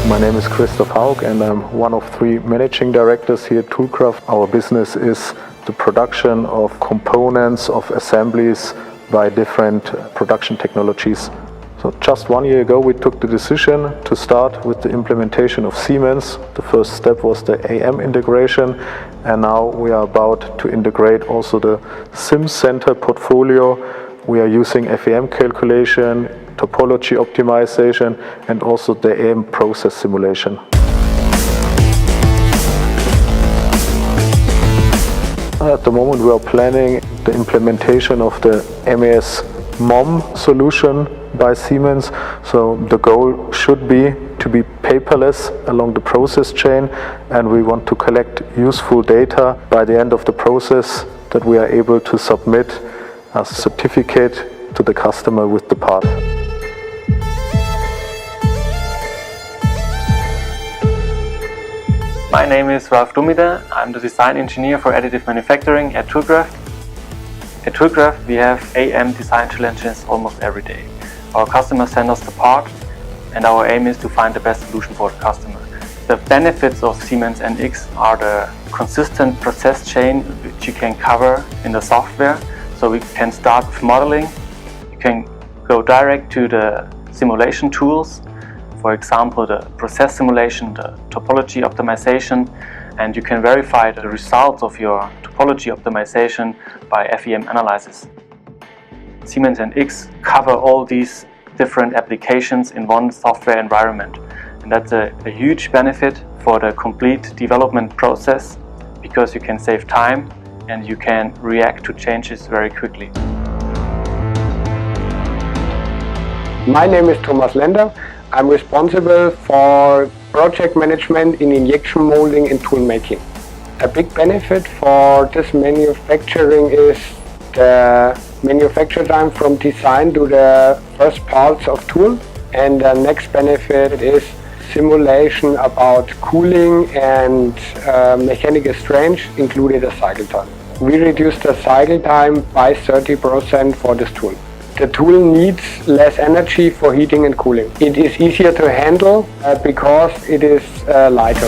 My name is Christoph Haug and I'm one of 3 managing directors here at Toolcraft. Our business is the production of components, of assemblies by different production technologies. So just 1 year ago we took the decision to start with the implementation of Siemens. The first step was the AM integration, and now we are about to integrate also the Sim Center portfolio. We are using FEM calculation, topology optimization, and also the AM process simulation. At the moment we are planning the implementation of the MES MOM solution by Siemens. So the goal should be to be paperless along the process chain, and we want to collect useful data by the end of the process that we are able to submit a certificate to the customer with the part. My name is Ralf Dumida. I'm the design engineer for additive manufacturing at Toolcraft. At Toolcraft we have AM design challenges almost every day. Our customers send us the part and our aim is to find the best solution for the customer. The benefits of Siemens NX are the consistent process chain which you can cover in the software. So we can start with modeling, you can go direct to the simulation tools, for example the process simulation, the topology optimization, and you can verify the results of your topology optimization by FEM analysis. Siemens NX cover all these different applications in one software environment, and that's a huge benefit for the complete development process because you can save time and you can react to changes very quickly. My name is Thomas Lender. I'm responsible for project management in injection molding and tool making. A big benefit for this manufacturing is the manufacture time from design to the first parts of tool, and the next benefit is simulation about cooling and mechanical strength, including the cycle time. We reduce the cycle time by 30% for this tool. The tool needs less energy for heating and cooling. It is easier to handle because it is lighter.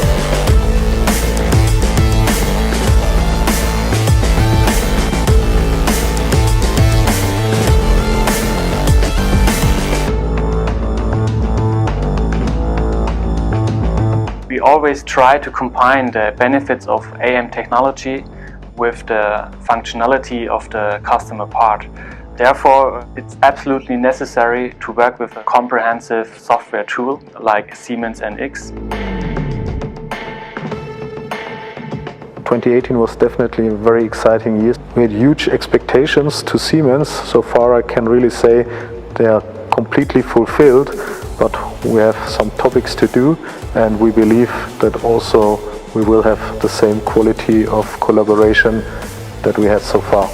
We always try to combine the benefits of AM technology with the functionality of the customer part. Therefore, it's absolutely necessary to work with a comprehensive software tool like Siemens NX. 2018 was definitely a very exciting year. We had huge expectations to Siemens. So far I can really say they are completely fulfilled, but we have some topics to do, and we believe that also we will have the same quality of collaboration that we had so far.